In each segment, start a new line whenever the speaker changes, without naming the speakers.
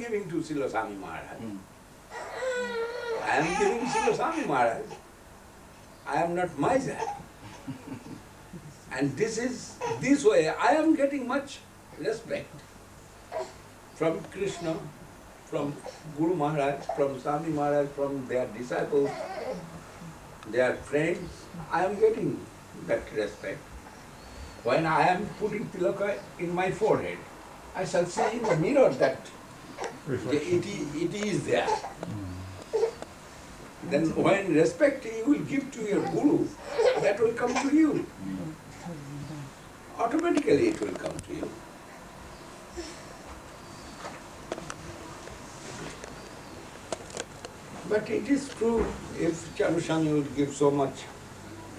giving to Srila Swami Maharaj. I am giving Srila Swami Maharaj. I am not miser. And this way I am getting much respect from Krishna, from Guru Maharaj, from Swami Maharaj, from their disciples, their friends. I am getting that respect. When I am putting tilaka in my forehead, I shall see in the mirror that it is there. Then when respect you will give to your Guru, that will come to you. Automatically it will come to you. But it is true, if Chaluswami would give so much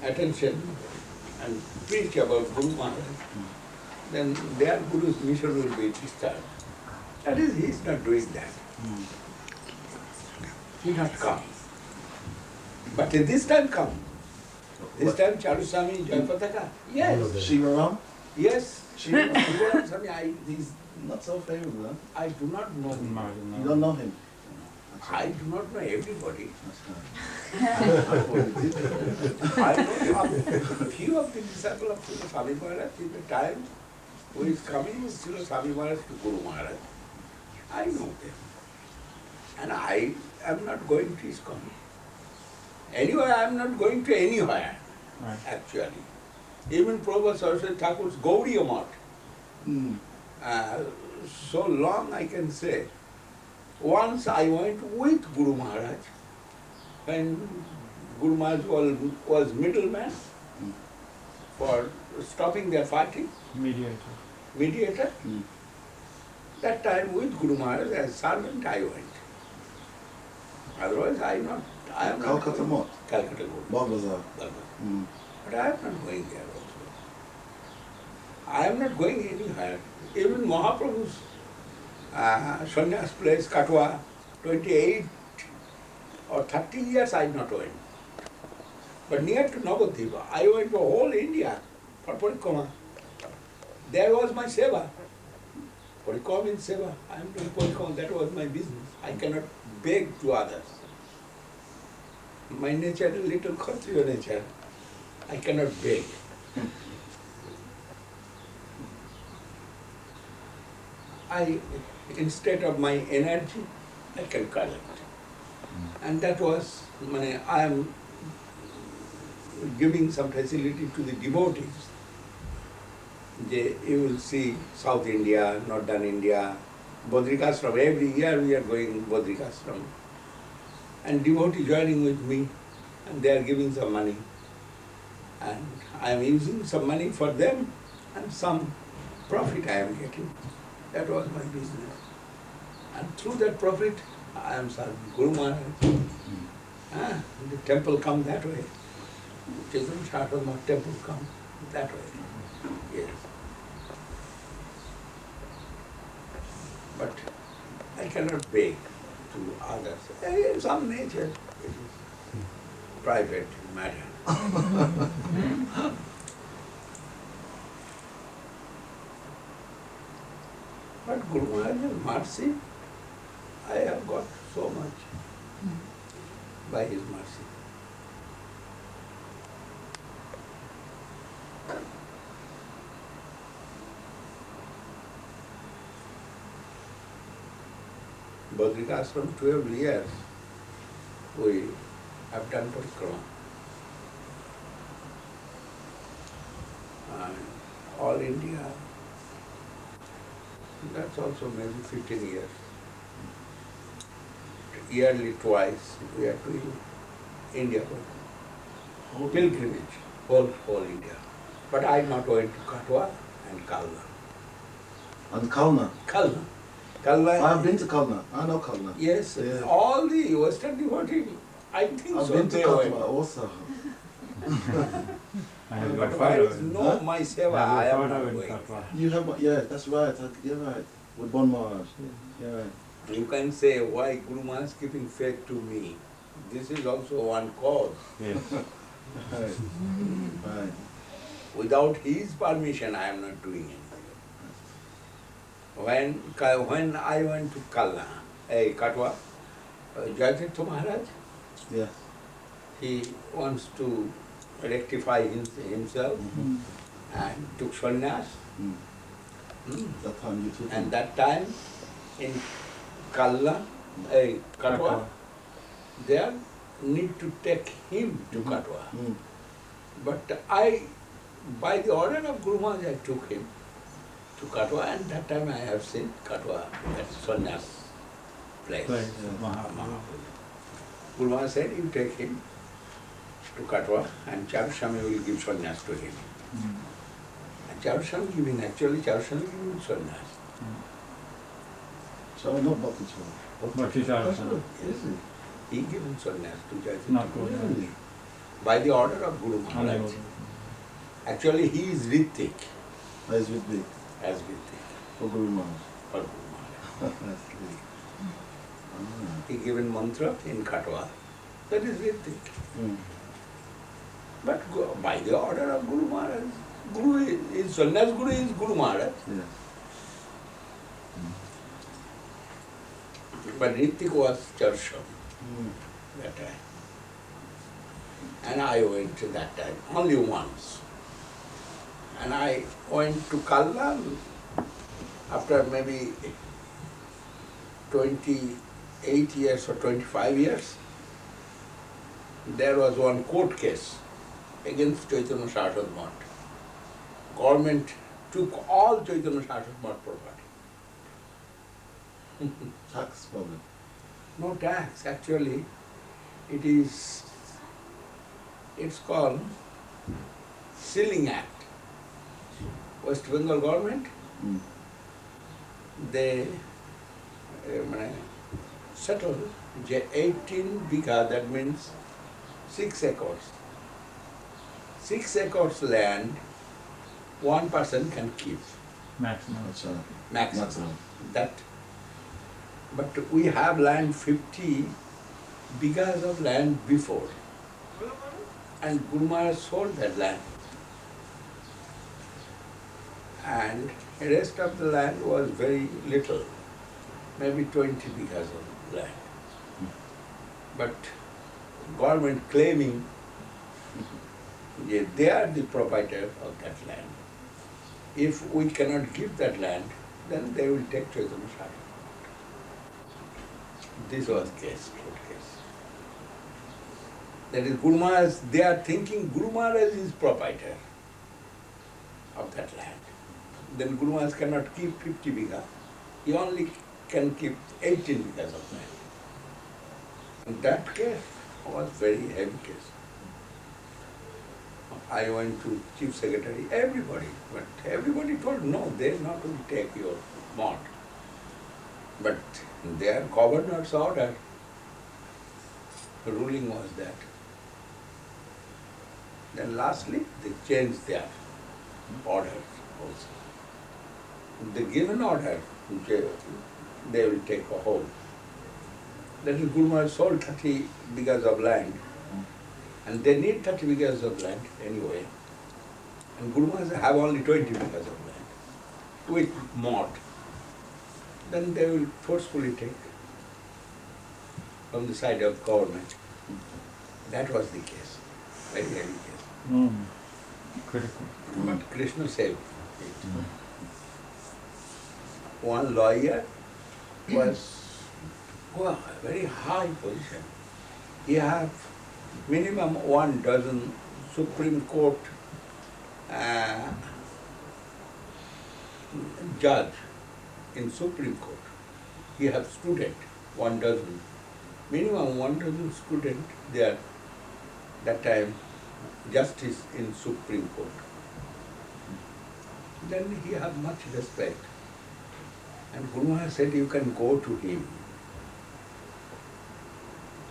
attention and preach about Guru Maharaj, then their Guru's mission will be disturbed. That is, he is not doing that. He not come. But this time come. This time Chaluswami Jayapataka. Yes.
Shivaram?
Yes. Shivaram Swami, he's
Not so favorable, huh?
I do not know him.
You don't know him?
I do not know everybody.
That's
I know a few of the disciples of Srila Swami Maharaj in the time who is coming with Srila Swami Maharaj to Guru Maharaj. I know them. And I am not going to ISKCON. Anyway, I am not going to anywhere, actually. Even Prabhupada Saraswat Thakur's Gauriya Math. So long I can say. Once I went with Guru Maharaj, when Guru Maharaj was middleman for stopping their fighting. Mediator. That time with Guru Maharaj as servant I went. Otherwise I am not.
Calcutta Mott?
Calcutta Mott.
Balbazar.
But I am not going there also. I am not going anywhere. Even Mahaprabhu's sannyas place, Katwa, 28 or 30 years I not went. But near to Navadvipa, I went to whole India for Parikrama. There was my seva. Parikrama means seva. I am doing Parikrama, that was my business. I cannot beg to others. My nature is a little Kshatriya nature. I cannot beg. Instead of my energy, I can collect. And that was, I am giving some facility to the devotees. You will see South India, Northern India, Bodrikashram. Every year we are going Bodrikashram. And devotees joining with me, and they are giving some money. And I am using some money for them, and some profit I am getting. That was my business. And through that profit, I am serving Guru Maharaj. The temple come that way. Chaitanya Chaitanya temple come that way. Yes. But I cannot beg to others. Some nature, it is private matter. But Guru Maharaj's mercy, I have got so much by his mercy. Bodrikashram 12 years we have done Parikrama. And all India, that's also maybe 15 years. Yearly twice we are doing India pilgrimage, whole India. But I not went to Katwa and Kalna.
And Kalna?
Kalna. Kalna.
I have been to Kalna. I know Kalna.
Yes,
Yeah.
all the Western devotees, I think
I've
so.
been to
they went.
Katwa also.
But where is no my seva, I am not going.
You have, yeah, that's right. You're right. With Bon Maharaj. Yeah, right.
You can say why Guru Maharaj is keeping faith to me. This is also one cause.
Yes.
Right. Right.
Without his permission, I am not doing anything. when I went to Katwa, Chaitanya Maharaj,
Yes.
he wants to rectify himself
Mm-hmm.
and took sannyas.
Mm.
Mm.
That time you took
And
him.
that time in Katwa, there need to take him to Katwa.
Mm.
But by the order of Guru Maharaj, I took him to Katwa, and that time I have seen Katwa at sannyas place. Mahaprabhu. Guru Maharaj said, you take him to Katwa and Charuswami will give sannyas to him. And Charuswami giving, actually Charuswami giving sannyas.
So not Bhakti Chara.
Bhakti Chara.
Is it?
He given sannyas to Chaitanya.
Not Guru Maharaj.
Really?
By the order of Guru Maharaj. Actually he is Ritik,
As with me.
as Ritik,
For Guru Maharaj.
for Guru Maharaj.
That's good. Ah.
He given mantra in Katwa, that is Ritik.
Mm.
But by the order of Guru Maharaj, Guru is sannyas Guru is Guru Maharaj.
Yes.
But Ritik was Charuswami
Mm.
that time. And I went to that time, only once. And I went to Kalla after maybe 28 years or 25 years. There was one court case against Chaitanya Saraswat Math. Government took all Chaitanya Saraswat Math property.
Tax problem.
No tax, actually. It's called Sealing Act. West Bengal government,
Mm.
they settled 18 bigha, that means 6 acres. 6 acres land, one person can keep,
Maximum.
That's
maximum. That. But we have land 50 bighas of land before. And Guru Maharaj sold that land. And the rest of the land was very little, maybe 20 bighas of land. But government claiming that they are the proprietor of that land. If we cannot give that land, then they will take Chaitanya Saraswat. This was case, court case. That is Guru Maharaj, they are thinking Guru Maharaj is proprietor of that land. Then Guru Maharaj cannot keep 50 bigha. He only can keep 18 bighas of land. And that case was very heavy case. I went to Chief Secretary, everybody, but everybody told no, they not will take your mod. But their governor's order, the ruling was that. Then lastly, they changed their orders also. The given order, they will take a whole. That is, Guru Maharaj sold 30 bighas of land, and they need 30 bighas of land anyway. And Guru Maharaj have only 20 bighas of land with mod. Then they will forcefully take from the side of government. That was the case, very heavy case.
Critical.
But Krishna saved it. One lawyer was a very high position. He had minimum 12 Supreme Court judge in Supreme Court. He have student, 12. Minimum 12 student there that time, justice in Supreme Court. Then he have much respect. And Guru Maharaj said, you can go to him.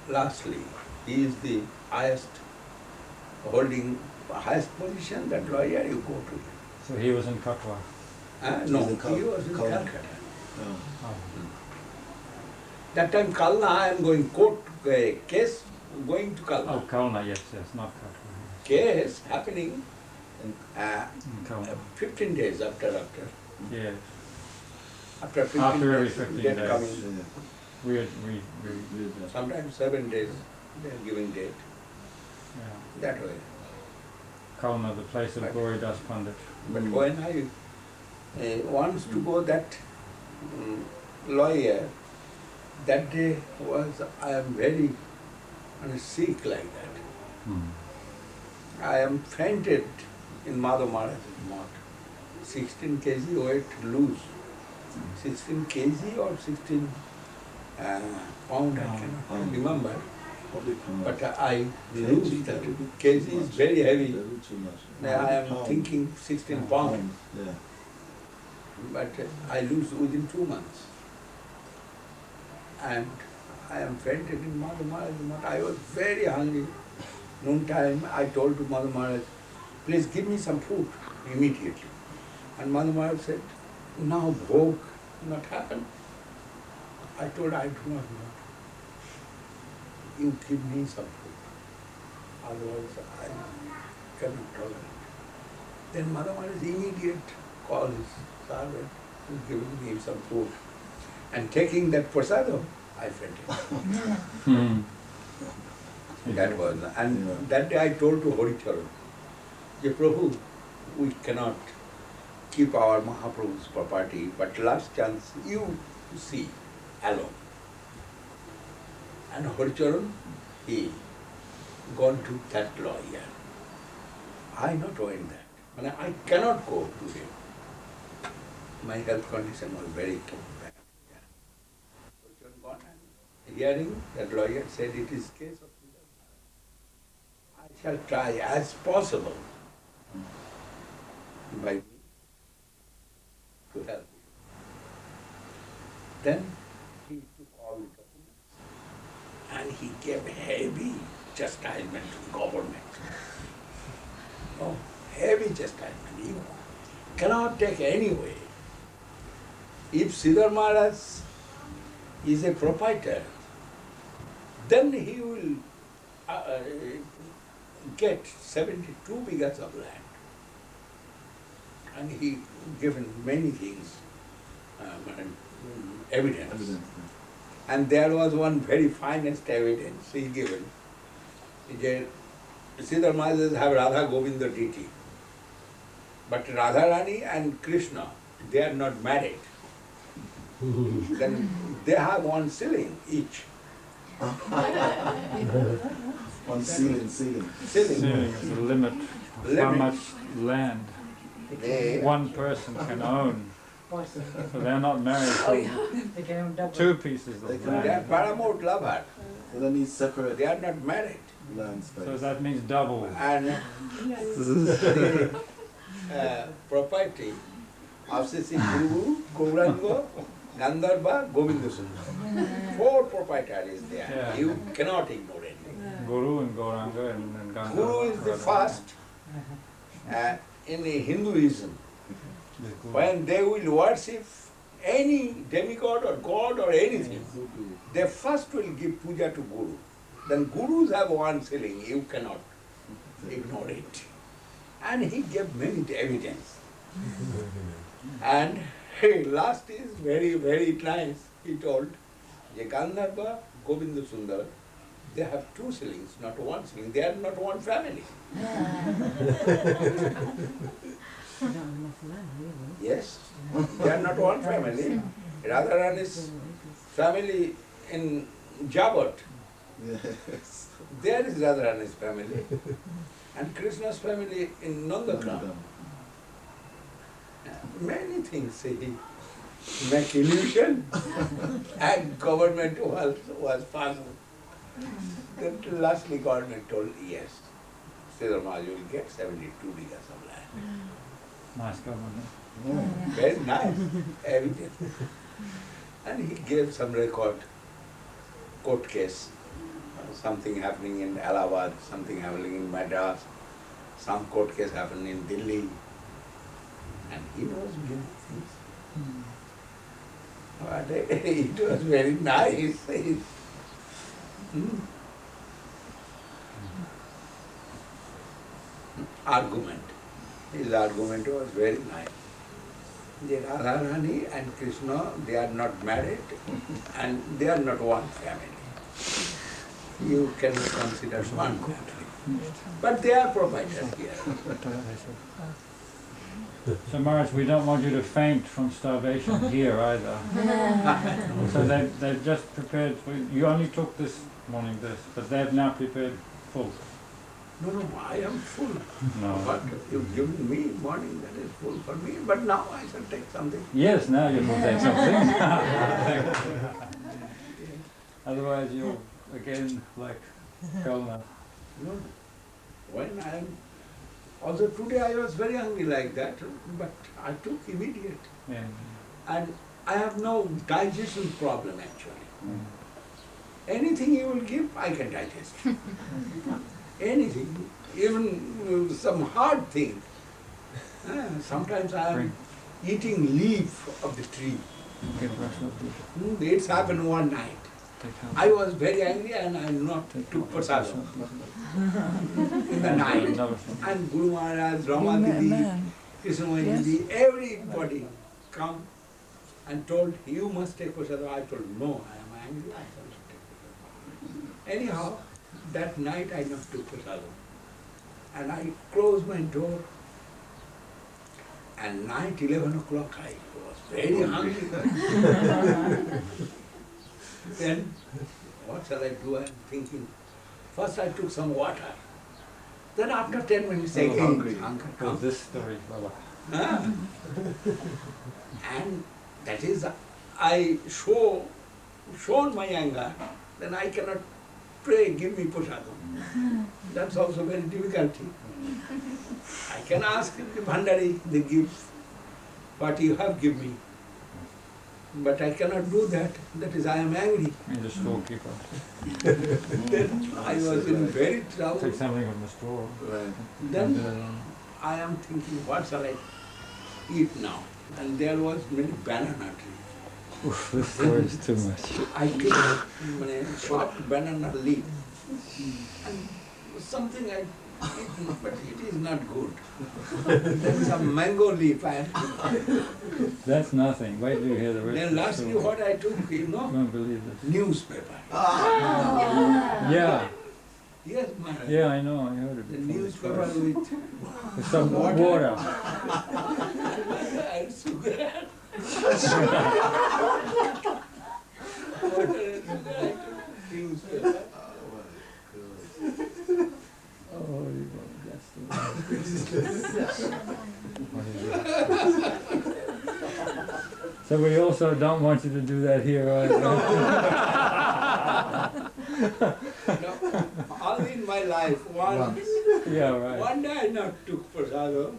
Lastly, he is the highest, holding highest position, that lawyer, you go to him.
So he was in Katwa.
No,
He
he
was
was
in
in
Kal-
Calcutta.
Oh.
That time Kalna, I am going court case, going to Kalna.
Oh, Kalna, yes, not Katwa.
Case happening
And
'Kalna.
15 days after.
Yes.
After 15
After every
days,
15
date
days.
coming.
Yeah.
We
Sometimes 7 days they are giving date.
yeah.
That way.
Kalna, the place of
Right.
Gauri Das Pandit.
But when I wants to go that lawyer, that day was, I am very sick like that.
Hmm.
I am fainted in Madhav Maharaj's mouth. 16 kg weight lose. 16 kg or 16 pound, I cannot
Pound.
remember.
Probably
But I lose that. Kg is very heavy.
Very too much.
Now I am
Pound.
thinking 16 pound.
Yeah.
But I lose within 2 months. And I am fainted in Madhav Maharaj's mouth. I was very hungry. Noontime, I told to Madhav Maharaj, please give me some food immediately. And Madhav Maharaj said, now bhog not happen. I told, I do not know. You give me some food. Otherwise, I cannot tolerate. Then Madhav Maharaj immediate called his servant and giving me some food. And taking that prasadam, I fainted.
Hmm.
That was, and
Yeah.
that day I told to Haricharan, "Ye Prabhu, we cannot keep our Mahaprabhu's property, but last chance you see alone." And Haricharan, he gone to that lawyer. I not knowing that. And I cannot go to him. My health condition was very bad. Yeah. Haricharan gone and hearing that lawyer said it is case of I shall try as possible by me to help you. Then he took all the documents and he gave heavy chastisement to the government. Oh, heavy chastisement. You cannot take anyway. If Sridhar Maharaj is a proprietor, then he will get 72 bighas of land. And he given many things, evidence.
Evidence.
And there was one very finest evidence he given. Sridhar Maharaj have Radha Govinda deity. But Radharani and Krishna, they are not married. Then they have one ceiling each.
On ceiling.
Ceiling.
Ceiling is the limit of how
Limit.
much land
They,
one person can own. So they're not married to two pieces
They
of
can-
they are
land.
paramount lover.
So they need separate
They are not married.
land space.
So that means double.
And the property of Sri Guru, Gauranga, Gandharva, Govinda Sundar. 4 proprietaries there.
Yeah.
You cannot ignore it.
Guru and Gauranga and Ganga.
Guru is the first in Hinduism. When they will worship any demigod or god or anything, they first will give puja to Guru. Then Gurus have one ceiling, you cannot ignore it. And he gave many evidence. And last is very, very nice. He told, Gandharva, Govinda Sundar, they have 2 ceilings, not one ceiling. They are not one family. Yes, they are not one family. Radharani's family in Jabat,
Yes.
there is Radharani's family. And Krishna's family in Nandakram. Many things he make illusion and government was puzzled. Then lastly government told, yes, Sridhar Maharaj will get 72 bighas of land.
Nice government.
Very nice, evidence. And he gave some record, court case, something happening in Allahabad, something happening in Madras, some court case happened in Delhi. And he knows many things. But it was very nice. Argument. His argument was very nice. The Radharani and Krishna, they are not married and they are not one family. You can consider one family. But they are providers here.
So Maharaj, we don't want you to faint from starvation here either. So they've just prepared for you. You only took this morning this, but they've now prepared full.
No, I am full.
No.
But you've given me morning, that is full for me. But now I shall take something.
Yes, now you will take something. Otherwise you'll again like Kalna.
No. When I am, also today I was very hungry like that, but I took immediate.
Yeah.
And I have no digestion problem actually.
Mm.
Anything you will give, I can digest. Anything, even some hard thing. Sometimes I am eating leaf of the tree. It's happened one night. I was very angry and I not took prasadam in the night. And Guru Maharaj, Rama Didi, Krishna Didi, everybody come and told, you must take prasadam. I told, no, I am angry, I cannot take prasadam. Anyhow, that night I not took prasadam. And I closed my door. And night, 11 o'clock, I was very hungry. Then, what shall I do? I am thinking. First I took some water. Then after 10 minutes again, hunger comes.
This story, Baba.
And that is, I shown my anger, then I cannot pray, give me prasadam. That's also very difficult. I can ask the Bhandari, they give what you have given me. But I cannot do that. That is, I am angry.
You're the storekeeper.
Then I was in very trouble.
Take something from the store.
Then I am thinking, what shall I eat now? And there was many banana trees.
Oof, this story is too much.
I took a soft banana leaf and something I eat, but it is not good. Then some mango leaf I had.
That's nothing. Wait till you hear the rest.
Then
of the
lastly
story.
what I took, you
You
know,
won't believe this.
newspaper.
Yeah,
Yes, Maharaj.
yeah, I know. I heard it.
The
before.
newspaper with
With some water.
and sugar. Newspaper.
Oh, that's the So we also don't want you to do that here either.
No, all in my life,
Yeah, right.
one day I not took prasadam.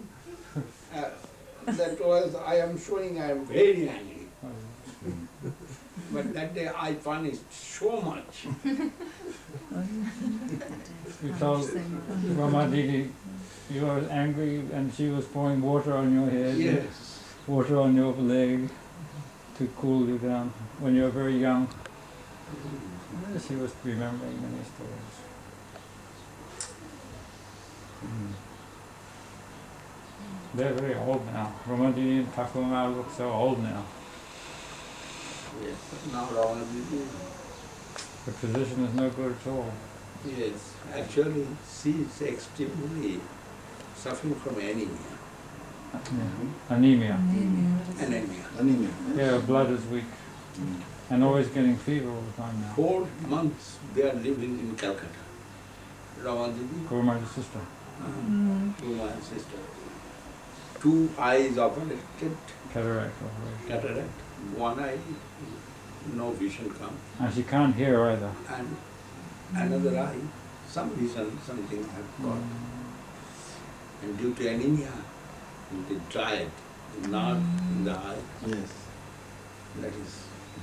That was, I am showing I am very angry. But that day I punished so much.
You told Rama Didi you were angry and she was pouring water on your head,
Yes.
water on your leg to cool you down when you were very young. She was remembering many stories. They're very old now. Rama Didi and Thakur Maharaj look so old now.
Yes. Now Ravana
The position is no good at all.
yes, actually she is extremely suffering from anemia.
Anemia.
Anemia.
Anemia.
Yeah, blood is weak. And always getting fever all the time now.
4 months they are living in Calcutta. Ravana
Guru Maharaj's sister.
to my sister. 2 eyes operated,
Cataract operation.
cataract, 1 eye, no vision come,
And she can't hear either.
and another eye, some vision, something have got. And due to anemia, they dried the nerve in the eye,
Yes.
that is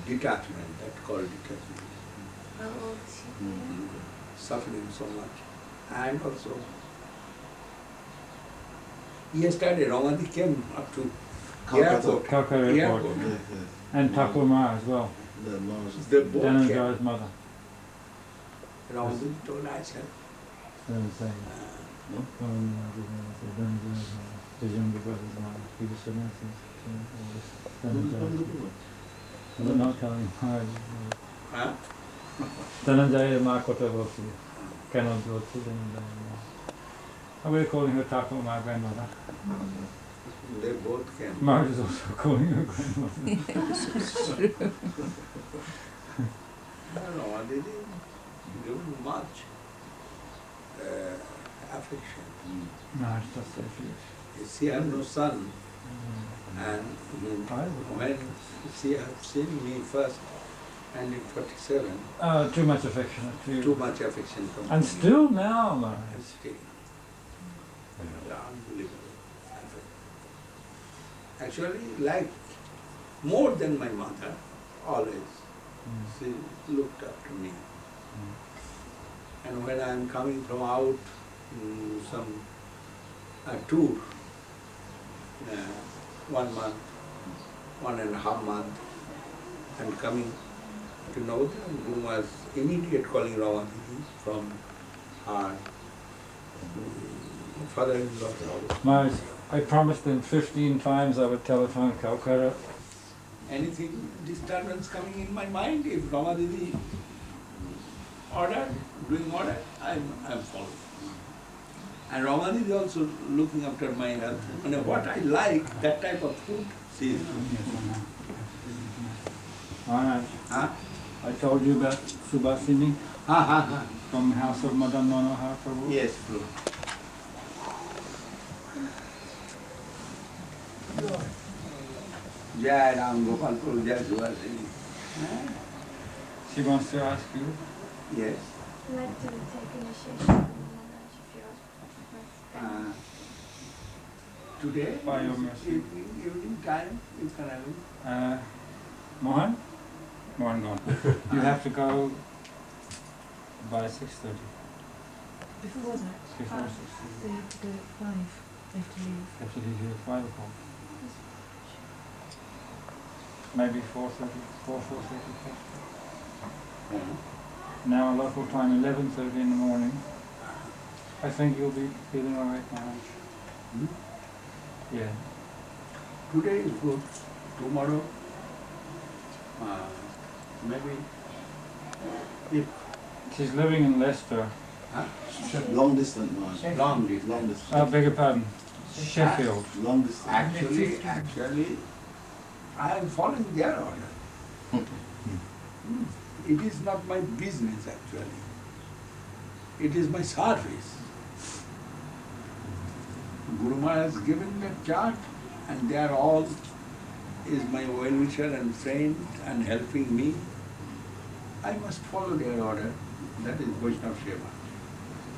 detachment, that called detachment. Suffering so much. And also, yesterday Ramadi came up to
Calcutta.
airport.
Calcutta Airport.
Airport.
Yes, yes.
And Thakur Maharaj as well.
The Mars.
The boat came.
Dhananjay's mother.
Ramadi told I said,
His younger brother's mother. He was Sannyasi. not telling Maharaj.
Huh?
Dhananjaya Ma Kota Bhakti. Cannot go to Dhananjaya. We're calling her Thakur, my grandmother.
They both can.
Maharaj is also calling her grandmother.
No, they didn't give much affection.
Maharaj just refused.
She had no son, and when she had seen me first, and in 47,
Too much affection.
too much affection from
And
me.
still now, Maharaj.
Still. Unbelievable. Actually, like more than my mother, always. She looked after me. And when I am coming from out some tour, 1 month, 1.5 months, and coming to know them, who was immediate calling Ramadini from her father-in-law.
Maharaj, I promised them 15 times I would telephone Calcutta.
Anything disturbance coming in my mind, if Ramadini doing order, I'm following. And Ramadini is also looking after my health. And what I like, that type of food, she is doing.
Maharaj,
Huh?
I told you about Subhasini
Ha.
from the house of Madan Manohar Prabhu.
Yes, true. Jai Ram Gopal Prabhu, Jai Subhasini.
She wants to ask you.
Yes.
I'd like to take initiation from Maharaj if you're
Today,
By your mercy.
evening time, you can have it.
Mohan? Mohan gone. You have to go by 6:30.
Before that,
Before
they
6:30.
have to go at 5. They have to leave.
You have to leave here at 5 o'clock. Maybe 4:30, 4:30. Now local time 11:30 in the morning. I think you'll be feeling alright, Maharaj. Yeah.
Today is good. Tomorrow, maybe if
She's living in Leicester.
Long distance, man.
long distance.
Long distance.
Beg your pardon. Sheffield.
Long distance.
Actually, I am following their order. It is not my business actually. It is my service. Guru Maharaj has given me a chart, and they are all is my well-wisher and friend and helping me. I must follow their order. That is Vaishnava Seva.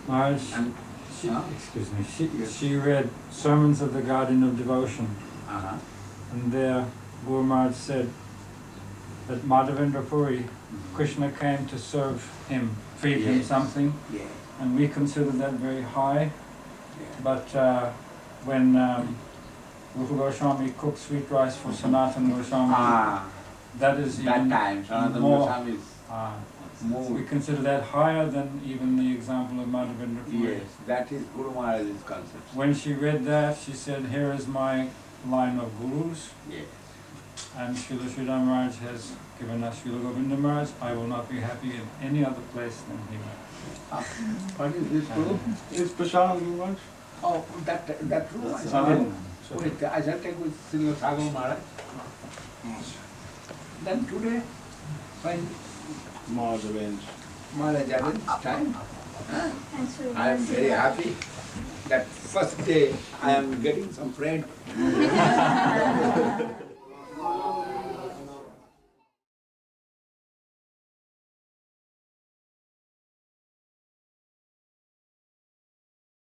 Maharaj,
And
she,
Huh?
excuse me, she,
Yes.
she read Sermons of the Guardian of Devotion, and there Guru Maharaj said that Madhavendra Puri, Krishna came to serve him, feed him
Yes.
something,
yeah,
and we consider that very high.
yeah.
But when Rupa Goswami cooked sweet rice for Sanatana Goswami, that is
That
even
time, Sanatana
more.
Goswami is
We
more.
consider that higher than even the example of Madhavendra Puri.
Yes, that is Guru Maharaj's concept.
When she read that, she said, here is my line of gurus,
Yes.
and Srila Srila Maharaj has given us Srila Govinda Maharaj. I will not be happy in any other place than here.
What is this guru?
Is Prashant Guru Maharaj?
Oh, that room.
That's
I
the
said, wait, I shall take with Srila Sagar Maharaj. Then today, when
Maharaj arranged.
Maharaj arranged time,
Thanks for
I am very happy that first day I am getting some friend.